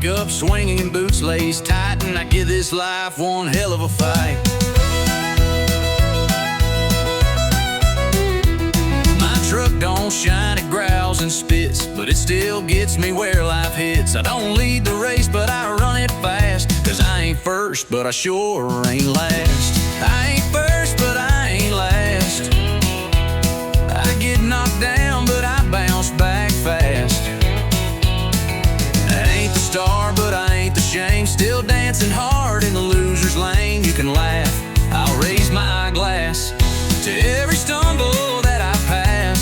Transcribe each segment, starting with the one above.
wake up swinging and boots laced tight, and I give this life one hell of a fight. My truck don't shine, it growls and spits, but it still gets me where life hits. I don't lead the race, but I run it fast, 'cause I ain't first, but I sure ain't last. I ain't first, but I ain't last. I get knocked down, but I bounce back fast. I ain't the star, but I ain't the shame. Still dancing hard in the loser's lane. You can laugh, I'll raise my glass to every stumble that I pass.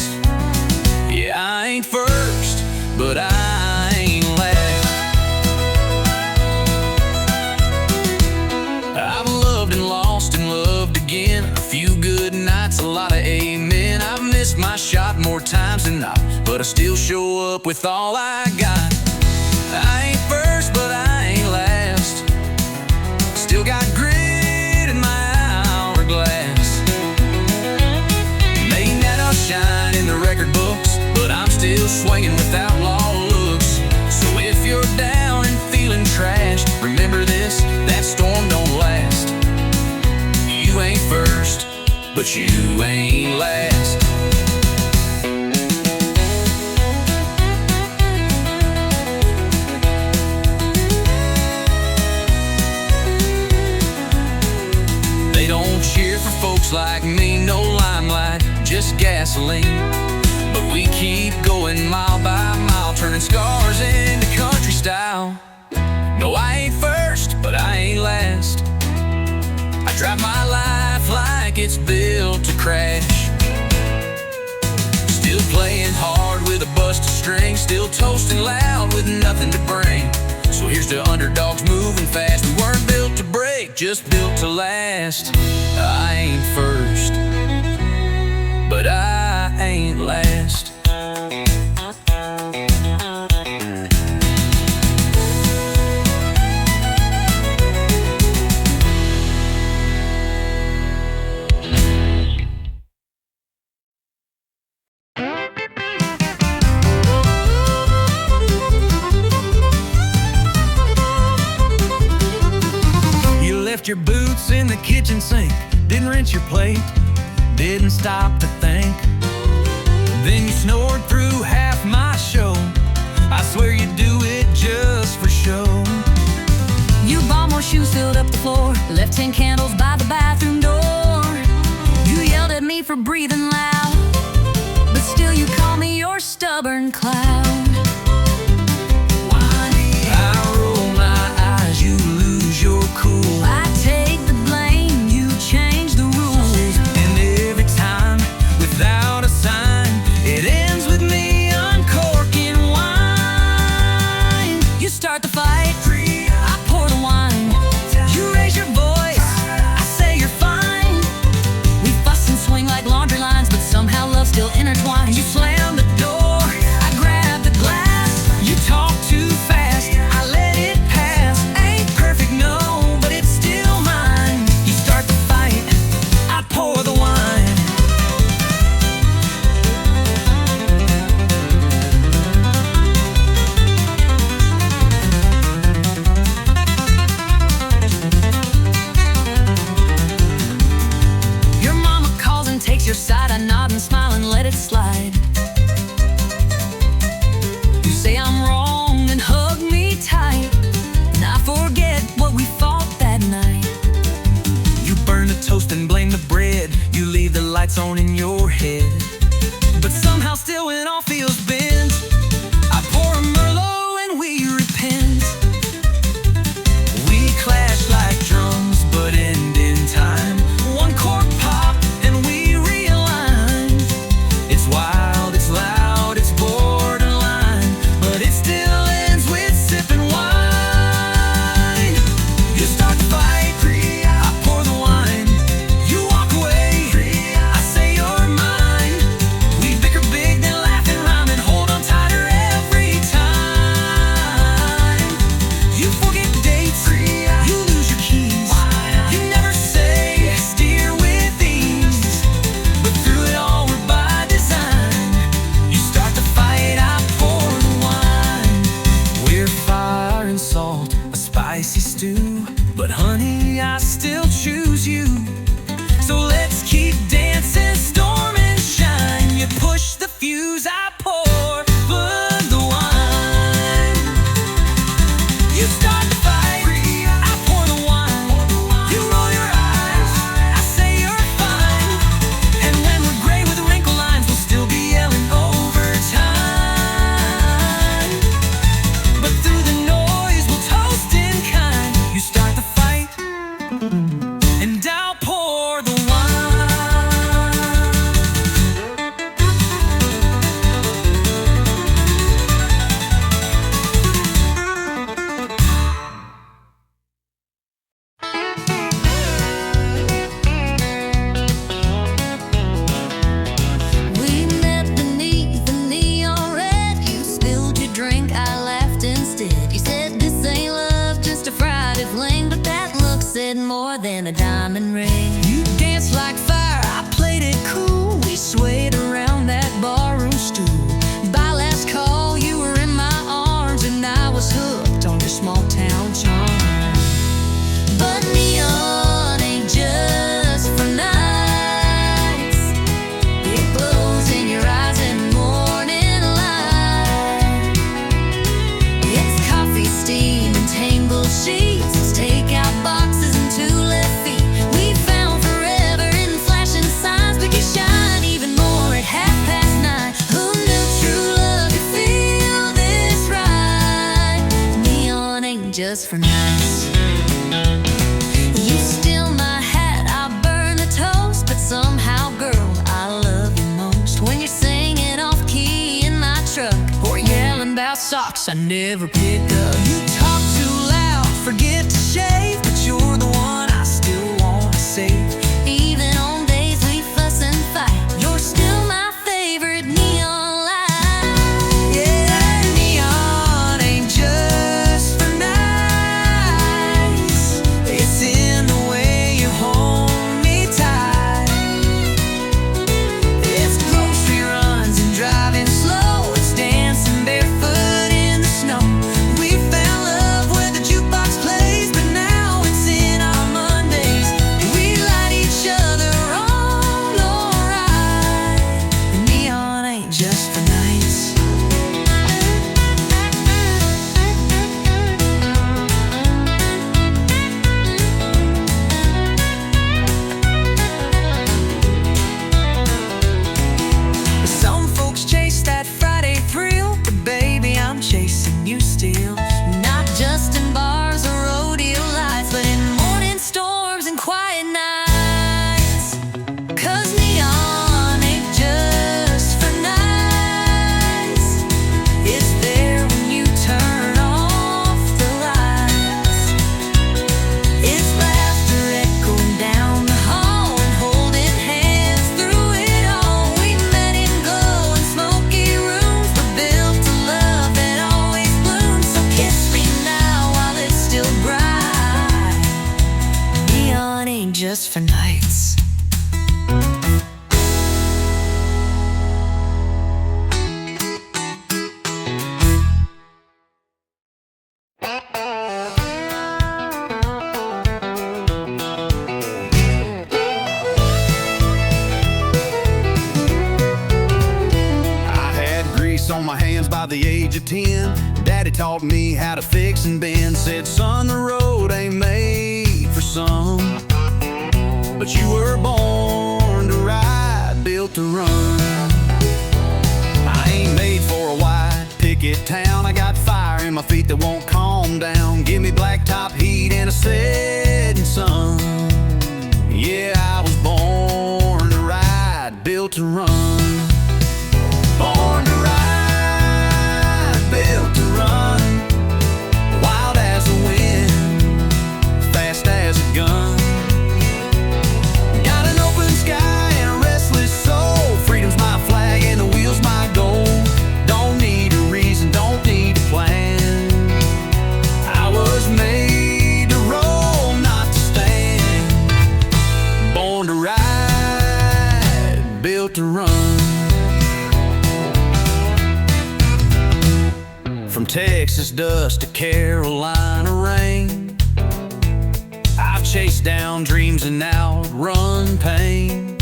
Yeah, I ain't first, but I ain't last. I've loved and lost and loved again. A few good nights, a lot of amen. I've missed my shot more times than not, but I still show up with all I got. I ain't first, but I ain't last. Still got grit in my hourglass. May not shine in the record books, but I'm still swinging with outlaw looks. So if you're down and feeling trash, remember this, that storm don't last. You ain't first, but you ain't last. They don't cheer for folks like me, no limelight, just gasoline. But we keep going mile by mile, turning scars into country style. No, I ain't first, but I ain't last. I drive my life like it's built to crash. Still playing hard with a busted string, still toasting loud with nothing to bring. So here's to underdogs moving fast. We weren't built to break, just built to last. I ain't first, but I ain't last. Left your boots in the kitchen sink, didn't rinse your plate, didn't stop to think. Then you snored through half my show. I swear you do it just for show. You bought more shoes, filled up the floor, left 10 candles by the bathroom door. You yelled at me for breathing loud, but still you call me your stubborn cloud. I roll my eyes, you lose your cool. I take the blame, you change the rules. And every time, without a sign, it ends with me uncorking wine. You start the fight, I pour the wine. You raise your voice, I say you're fine. We fuss and swing like laundry lines, but somehow love's still intertwined. You slam the door, I grab the glass. You talk too fast, I let it pass. Ain't perfect, no, but it's still mine. You start the fight, I pour the wine. Your mama calls and takes your side. I nod and smile and let it slide. You say I'm wrong and hug me tight, and I forget what we fought that night. You burn the toast and blame the bread. You leave the lights on in your head. But somehow still when all feels bent, I pour a Merlot and we repent. We clash like drums, but end in time. One cork pop and we realign. It's wild, it's loud, it's borderline, but it still ends with sipping wine. You start the fight, I pour the wine. You walk away, I say you're mine. than a diamond ring. You danced like fire, I played it cool. We swayed around that barroom stool. By last call, you were in my arms, and I was hooked on your small town charm. But neon ain't just for nights. It glows in your eyes in morning light. It's coffee, steam, and tangled sheets. It's takeout boxes and two left feet. We found forever in flashing signs, but you shine even more at 9:30. Who knew true love could feel this right? Neon ain't just for nights. You steal my hat, I burn the toast, but somehow, girl, I love you most. When you're singing off key in my truck, Or yelling about socks I never pick up. You talk too loud, forget to shave, but you're the one I still wanna save. even on days we fuss and fight, you're still my favorite neon light. Yeah, neon ain't just for nights. It's in the way you hold me tight. It's grocery runs and driving slow. It's dancing barefoot in the snow. We found love where the jukebox plays, but now it's in our Mondays. We light each other on alright. Neon ain't just for nights. Some folks chase that Friday thrill, but baby, I'm chasing you still. Not just in bars or rodeo lights, but in morning storms and quiet nights. 'Cause neon ain't just for nights. It's there when you turn off the lights. It's laughter echoing down the hall and holding hands through it all. We met in glow and smoky rooms, but built a love that always blooms. So kiss me now while it's still bright. Neon ain't just for nights. I had grease on my hands by the age of 10. Daddy taught me how to fix and bend. Said, son, the road ain't made for some, but you were born to ride, built to run. I ain't made for a wide picket town. I got fire in my feet that won't calm down. Give me blacktop heat and a setting sun. Yeah, I was born to ride, built to run. Born to ride, built to run. Wild as the wind, fast as a gun. Got an open sky and a restless soul. Freedom's my flag and the wheel's my goal. Don't need a reason, don't need a plan. I was made to roll, not to stand. Born to ride, built to run. From Texas dust to Carolina rain, I've chased down dreams and outrun pain.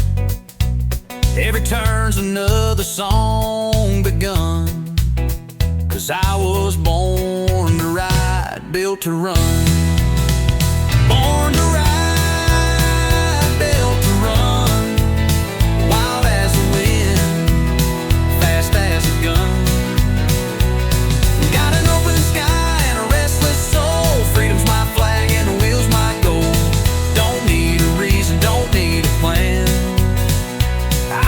Every turn's another song begun, 'cause I was born to ride, built to run. Born to ride, built to run. Wild as the wind, fast as a gun. Got an open sky and a restless soul. Freedom's my flag and the wheel's my goal. Don't need a reason, don't need a plan.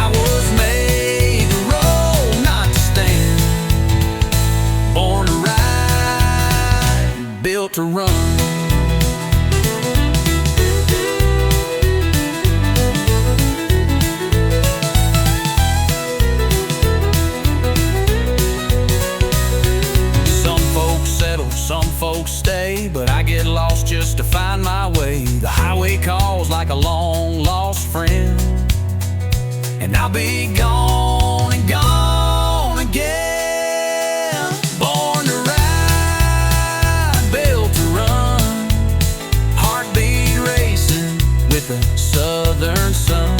I was made to roll, not to stand. Born to ride, built to run. calls like a long-lost friend, and I'll be gone and gone again. Born to ride, built to run, heartbeat racing with the southern sun.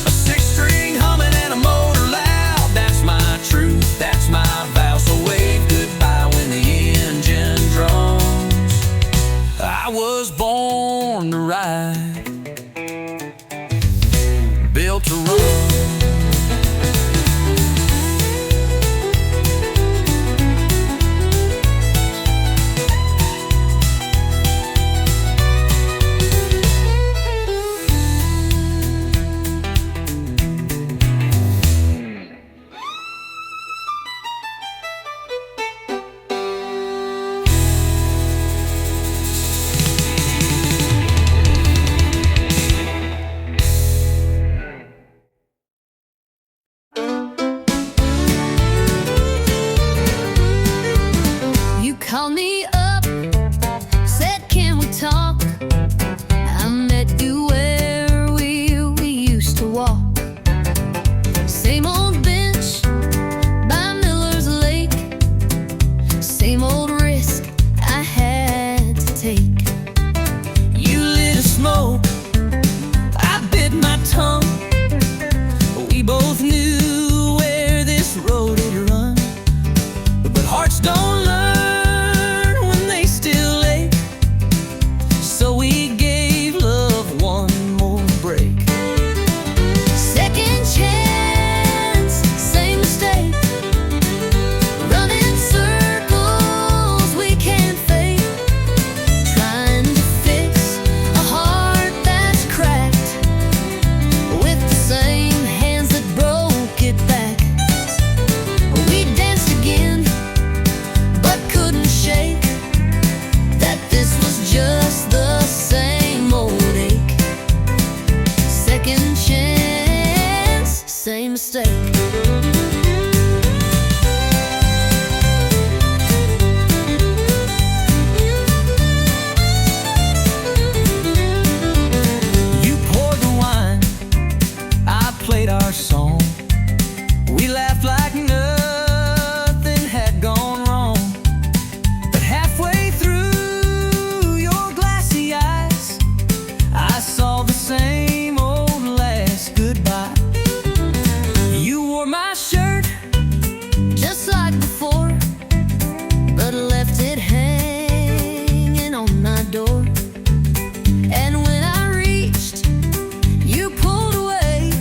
A six-string humming and a motor loud, that's my truth, that's my vow. So wave goodbye when the engine drums. I was born to ride, built to run. Called me up, said can we talk? I met you where we used to walk. Same old bench by Miller's Lake, same old risk I had to take. You lit a smoke, I bit my tongue. We both knew where this road had run, but hearts don't learn. So we gave love one more break. Second chance, same mistake. Running circles we can't fake. Trying to fix a heart that's cracked with the same hands that broke it back. We danced again, but couldn't shake that this was just the same old ache. Second chance, same mistake. You poured the wine, I played our song. We laughed like nothing had gone wrong. But halfway through your glassy eyes, I saw the same old last goodbye. You wore my shirt Just like before, but left it hanging on my door. And when I reached, you pulled away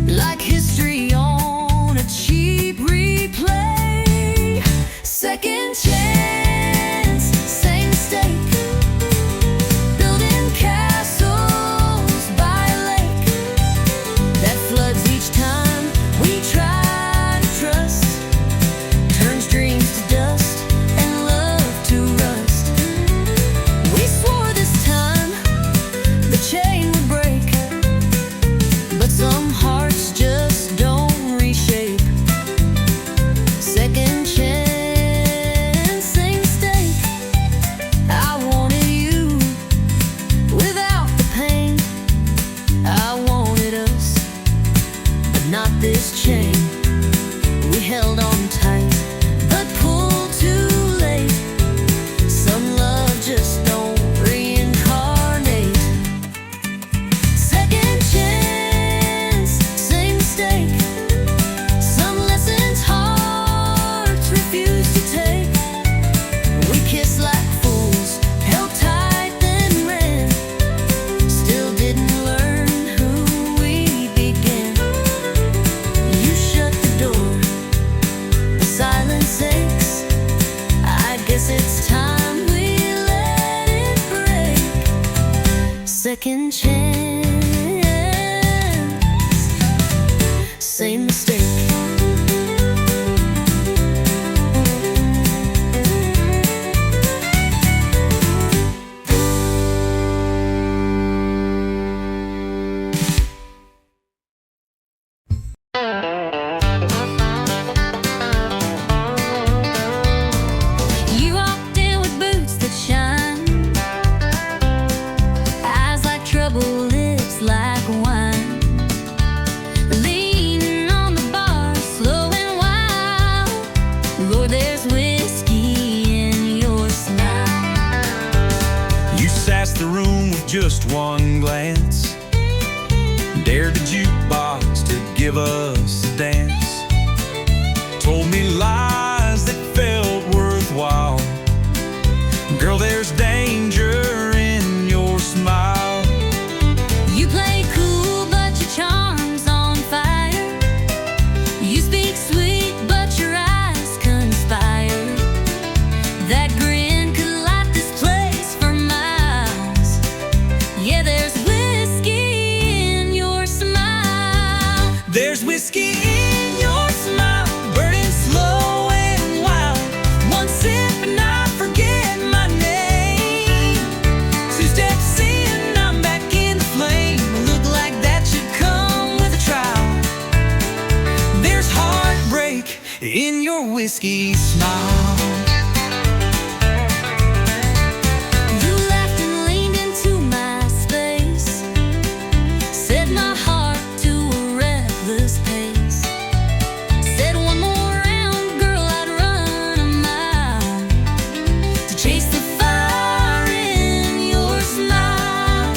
like history on a cheap replay. Second chance, same mistake. Building castles by a lake that floods each time we try to trust. Turns dreams to dust and love to rust. We swore this time the chain would break, but some hearts just don't reshape. Second chance, same mistake. I wanted you without the pain. I wanted us, but not this chain. We held on tight, but pulled too late. Some love just don't reincarnate. Second chance, same mistake. Some lessons hearts refuse to take. We kissed like fools, held tight then ran. Still didn't learn who we began. You shut the door, the silence aches. I guess it's time we let it break. Second chance, same mistake. You walked in with boots that shine. just one glance, dared the jukebox to give us a dance, told me lies that felt worthwhile. Girl, there's danger in your smile. You play cool, but your charm's on fire. You speak sweet, but your eyes conspire. That grin could light this place for miles. Yeah, there's whiskey in your smile. There's whiskey in your smile, burning slow and wild. One sip and I forget my name. Two steps in, I'm back in the flame. Look like that should come with a trial. There's heartbreak in your whiskey smile. You laughed and leaned into my space, set my heart to a reckless pace. Said one more round, girl, I'd run a mile to chase the fire in your smile.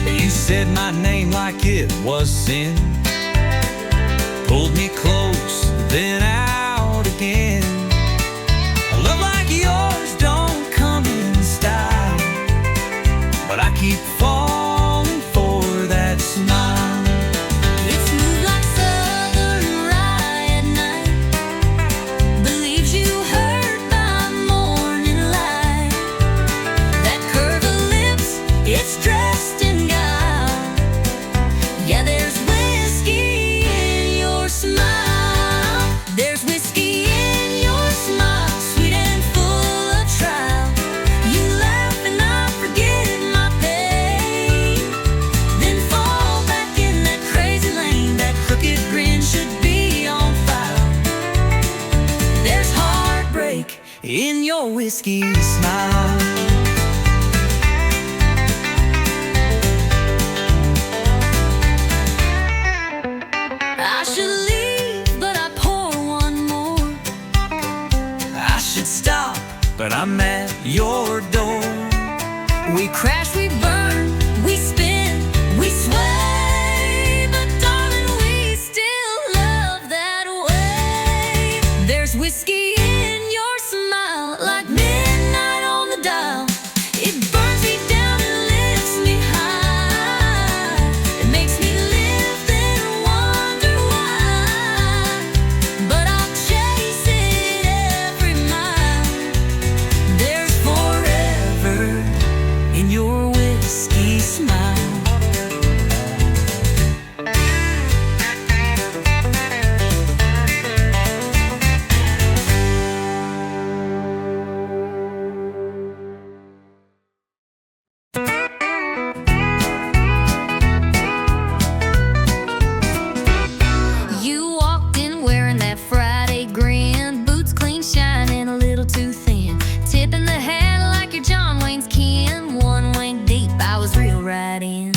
You said my name like it was sin, pulled me close, then out again. A love like yours don't come in style, but I keep falling for that smile. It's smooth like southern rye at night, believes you hurt by morning light. That curve of lips, it's dressed in guile. Yeah, there's whiskey in your smile. There's whiskey in your smile, sweet and full of trial. You laugh and I forget my pain, then fall back in that crazy lane. That crooked grin should be on file. There's heartbreak In your whiskey smile. I should leave, but I pour one more. I should stop, but I'm at your door. We crash, we burn, we spin, we sway, but darling, we still love that way. There's whiskey in your smile, like midnight on the dial. It burns me down and lifts me high. It makes me live, then wonder why. But I'll chase it every mile. There's forever in your whiskey smile. You walked in wearing that Friday grin, boots clean shining a little too thin, tipping the hat like you're John Wayne's kin. One wing deep, I was real right in.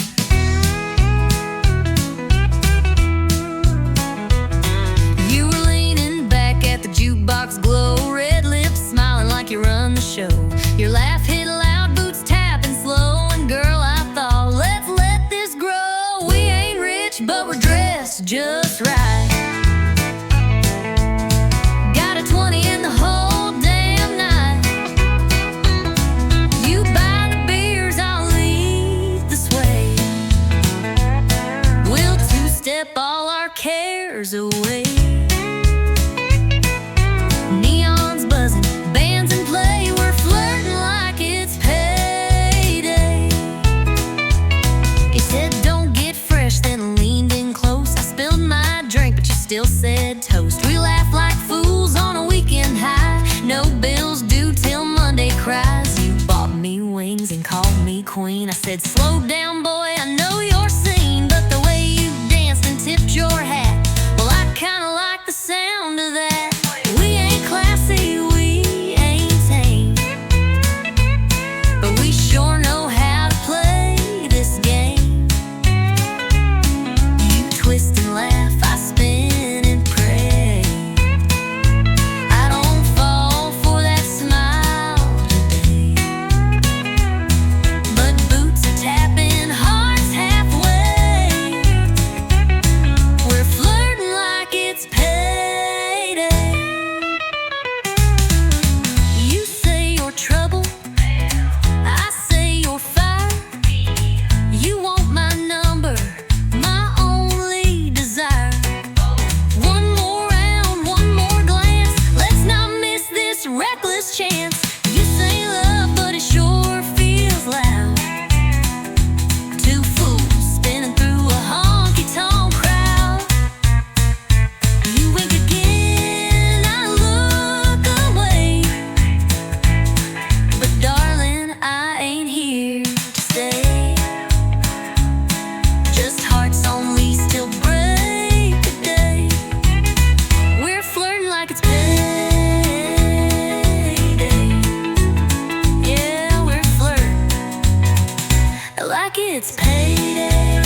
You were leaning back at the jukebox glow, red lips smiling like you run the show. Your laugh hit loud, boots tapping slow, and girl, I thought, let's let this grow. We ain't rich, but we're dressed just right. Got a 20 in the whole damn night. You buy the beers, I'll lead the sway. We'll two-step all our cares away. Neons buzzing, bands in play, we're flirting like it's payday. You said don't get fresh, then leaned in close. I spilled my drink, but you still said toast. We laughed like fools on a weekend high. No bills due till Monday cries. You bought me wings and called me queen. I said slow down boy, I know your scene. But the way you danced and tipped your hat, well, I kinda like the sound of that. We ain't classy, we ain't tame, but we sure know how to play this game. You twist and laugh, I spin and pray. I don't fall for that smile today, but boots like it's payday.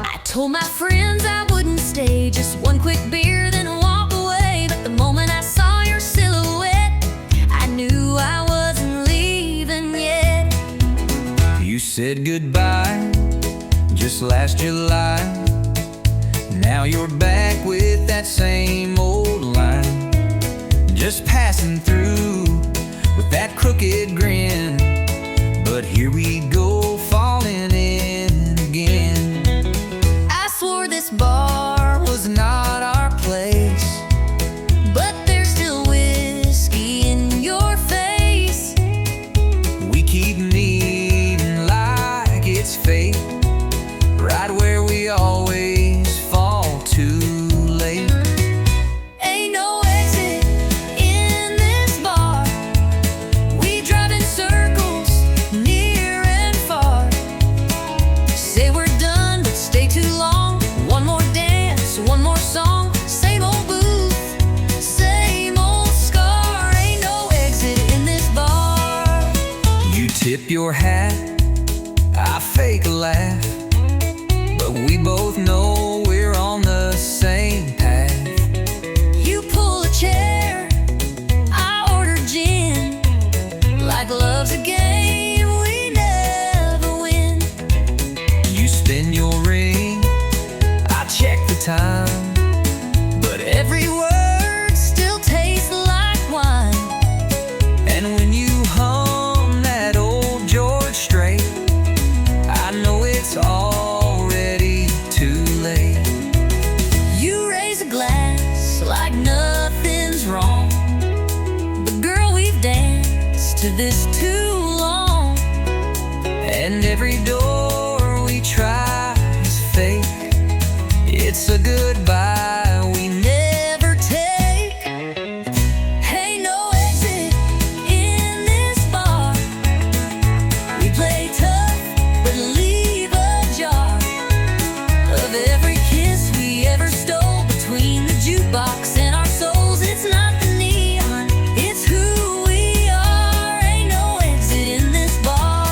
I told my friends I wouldn't stay, just one quick beer then walk away. But the moment I saw your silhouette, I knew I wasn't leaving yet. You said goodbye just last July. Now you're back with that same old line, just passing through with that crooked grin. But here we go, falling in again. I swore this bar Was not our place, but there's still whiskey in your face. we keep meeting like it's fate, right where we always fall too late. Ain't no exit in this bar. We drive in circles, near and far. Say we're done, but stay too long. One more dance, one more song. Same old booth, same old scar. Ain't no exit in this bar. You tip your hat, I fake a laugh, but we both know we're on the same path. You pull a chair, I order gin. Like love's a game we never win. You spin your ring, I check the time, but every word still tastes like wine. And when you hum that old George Strait, I know it's already too late. You raise a glass like nothing's wrong. But girl, we've danced to this too long. And every door we try is fake. It's a goodbye we Never take. Ain't no exit in this bar. We play tough, but leave a jar of every kiss we ever stole between the jukebox and our souls. It's not the neon, it's who we are. Ain't no exit in this bar.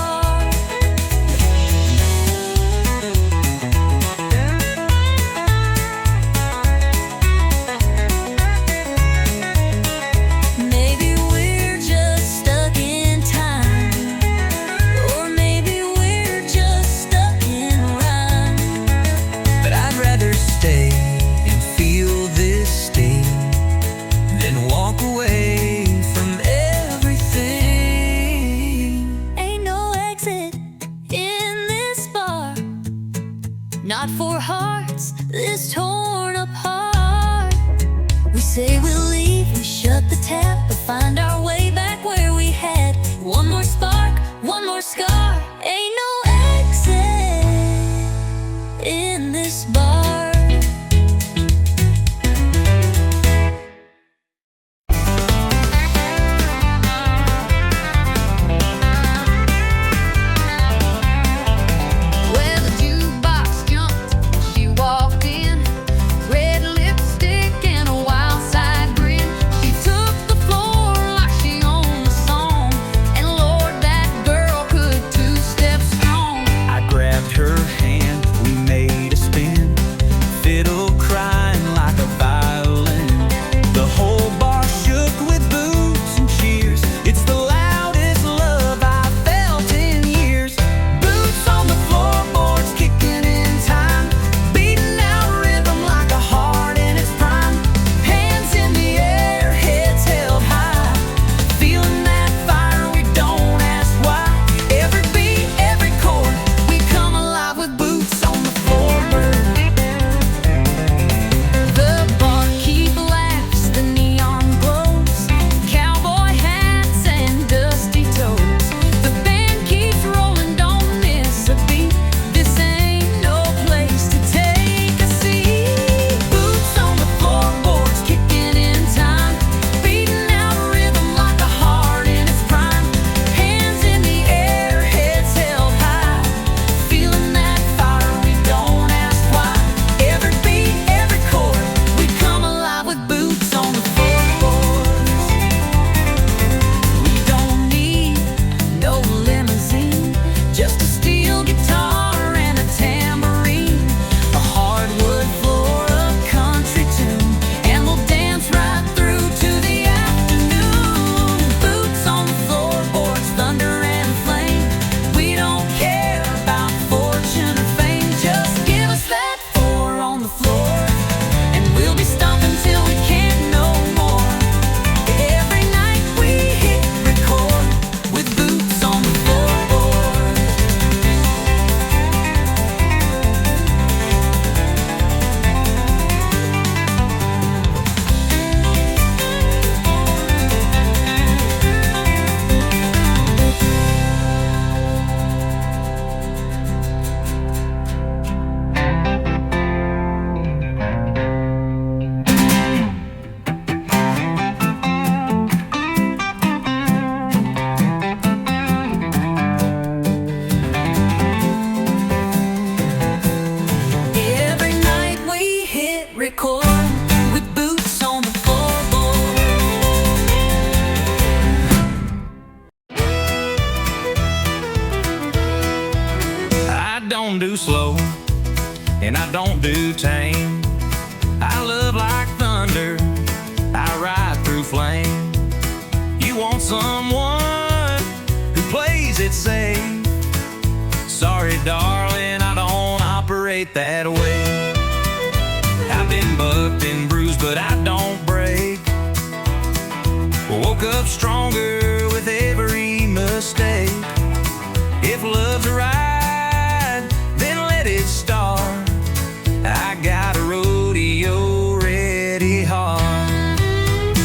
Maybe we're just stuck in time, or maybe we're just stuck in rhyme. But I'd rather stay and feel this sting than walk away from everything. Ain't no exit in this bar, not for hearts this torn apart. We say we'll leave, we shut the tap, but find our way back where we had one more spark, one more scar. Ain't no exit in this bar. Well, the jukebox jumped, she walked in, red lipstick and a wild side grin. She took the floor like she owned the song, and Lord, that girl could two-step strong. I grabbed her hand, we made a spin. and I don't do tame. I love like thunder, I ride through flame. You want someone who plays it safe. Sorry, darling, I don't operate that way. I've been bucked and bruised, but I don't break. Woke up stronger with every mistake. If love's a ride, then let it start. I got a rodeo ready heart.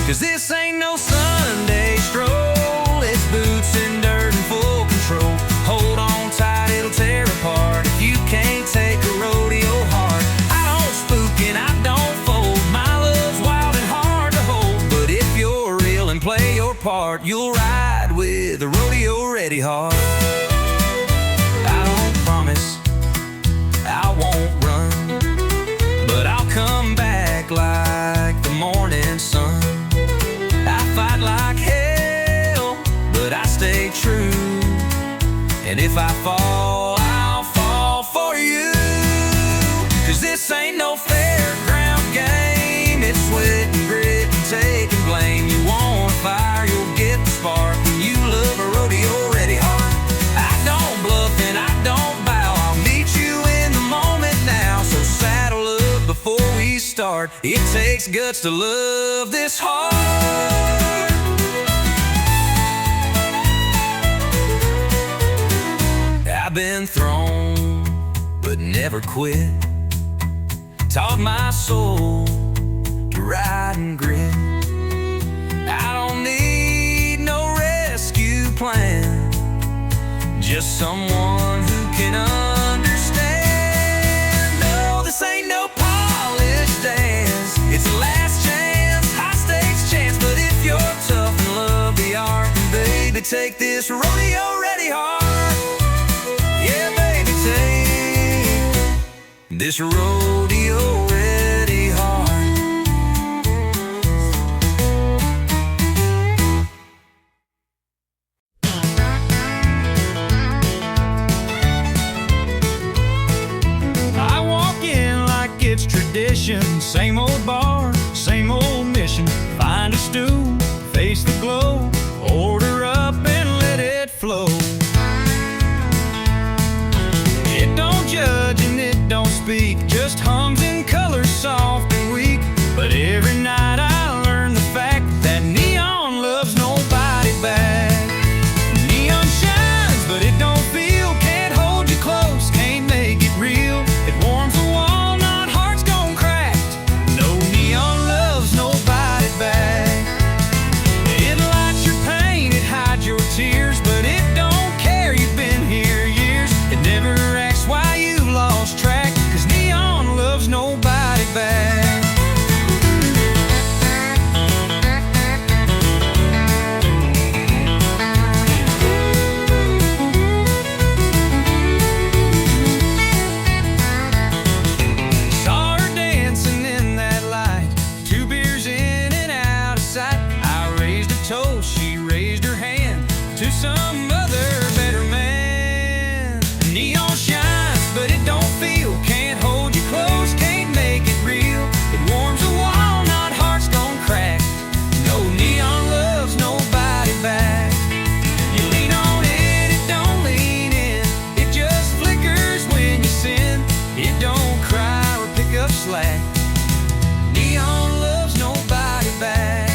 'Cause this ain't no Sunday stroll, it's boots and dirt and full control. Hold on tight, it'll tear apart if you can't take a rodeo heart. I don't spook and I don't fold, my love's wild and hard to hold. But if you're real and play your part, you'll ride with a rodeo ready heart. I don't promise I won't run, but I'll come back like the morning sun. I fight like hell, but I stay true. And if I fall, I'll fall for you. 'Cause this ain't no fairground game, it's sweat and grit and taking blame. You want a fire, you'll get the spark when you love a rodeo ready heart. I don't bluff and I don't bow, I'll meet you in the moment now. So saddle up before we start, it takes guts to love this hard. I've been thrown, but never quit. Taught my soul to ride and grit. I don't need no rescue plan, just someone who can understand. No, this ain't no polished dance, it's a last chance, high stakes chance. But if you're tough and love the art, baby, take this rodeo ready heart. Yeah, baby, take this rodeo ready heart. I walk in like it's tradition, same old bar, same old mission. Find a stool, face the glow, order up and let it flow. Judge and it don't speak, just hums in colors soft and weak. But every night I learn the fact that neon loves nobody back. Neon shines, but it don't feel, can't hold you close, can't make it real. It warms the walnut, heart's gone cracked. No neon loves nobody back. It lights your pain, it hides your tears, but it don't care, you've been here years. It never asks why you've lost track, 'cause neon loves nobody back. Saw her dancing in that light, 2 beers in and out of sight. I raised a toast, she raised her hand to some other better man. Neon shines, but it don't feel, can't hold you close, can't make it real. It warms a walnut, heart's gone crack. No neon loves nobody back. You lean on it, it don't lean in. It just flickers when you sin. It don't cry or pick up slack. Neon loves nobody back.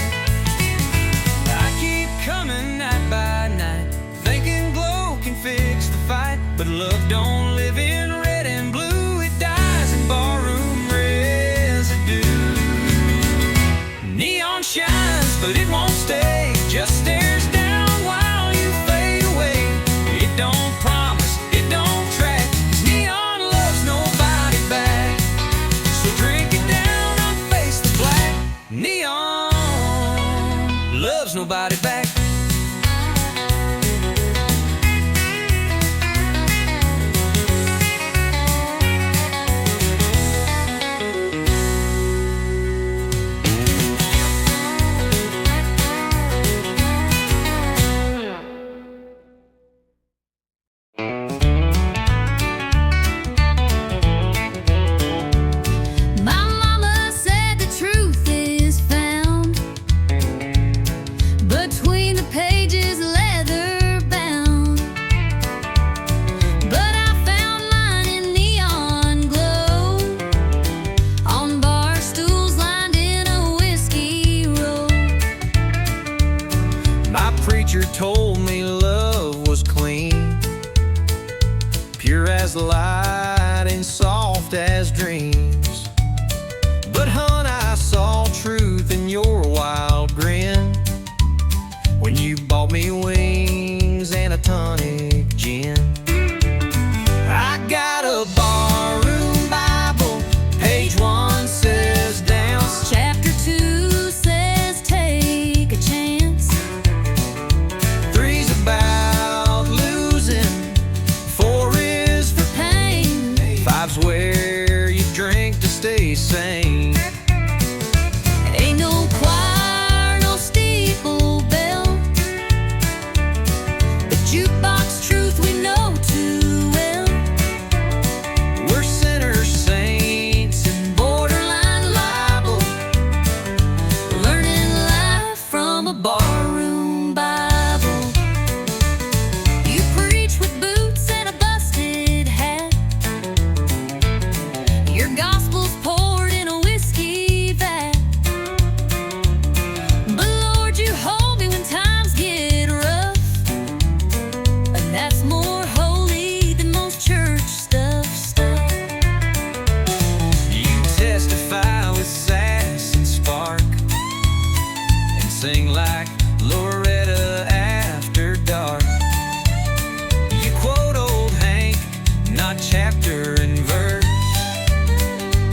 I keep coming night by night, thinking glow can fix the fight. But love don't live in red and blue, it dies in barroom residue. Neon shines, but it won't stay, just stares down while you fade away. It don't promise, it don't track, 'cause neon loves nobody back. So drink it soft as dreams. But hon, I saw truth in your wild grin when you bought me wings and a tonic gin. I got a barroom Bible, page 1 says dance. Chapter 2 says take a chance. 3's about losing, 4 is for Pain. 5's where you drink to stay sane. Ain't no choir, no steeple bell, the jukebox truth we know too well. We're sinners, saints, and Borderline libel, learning life from a barroom Bible. You preach with boots and a busted hat. Your gospel's poured in a whiskey vat. But Lord, you hold me when times get rough, and that's more holy than most church stuff. you testify with sass and spark, and sing like Loretta after dark. You quote old Hank, not chapter and verse,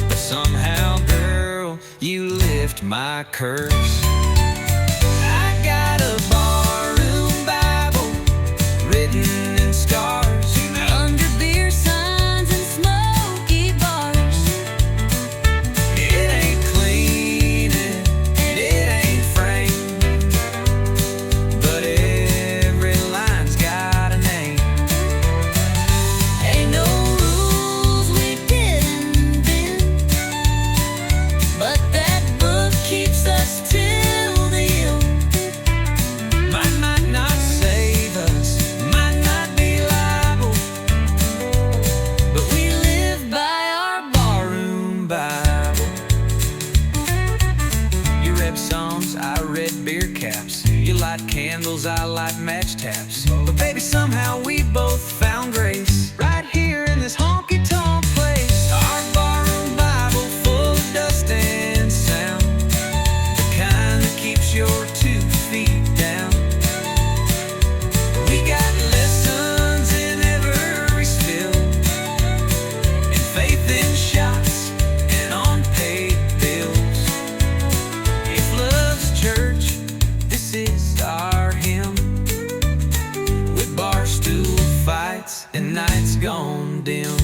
but somehow, girl, you lift my curse. I got a barroom Bible written in scars. Under beer signs and smoky bars, It ain't clean and it ain't framed, but every line's got a name. ain't no rules we didn't bend, but that book keeps us till the end. Might not save us, might not be liable, but we live by our barroom Bible. You read Psalms, I read beer caps. You light candles, I light match taps. But baby, somehow we both found grace right here in this honky-tonk place. Our barroom Bible full of dust and sound, the kind that keeps your 2 feet down. We got lessons in every spill, and faith in shots and unpaid bills. If love's church, this is our hymn, with bar stool fights and nights gone dim.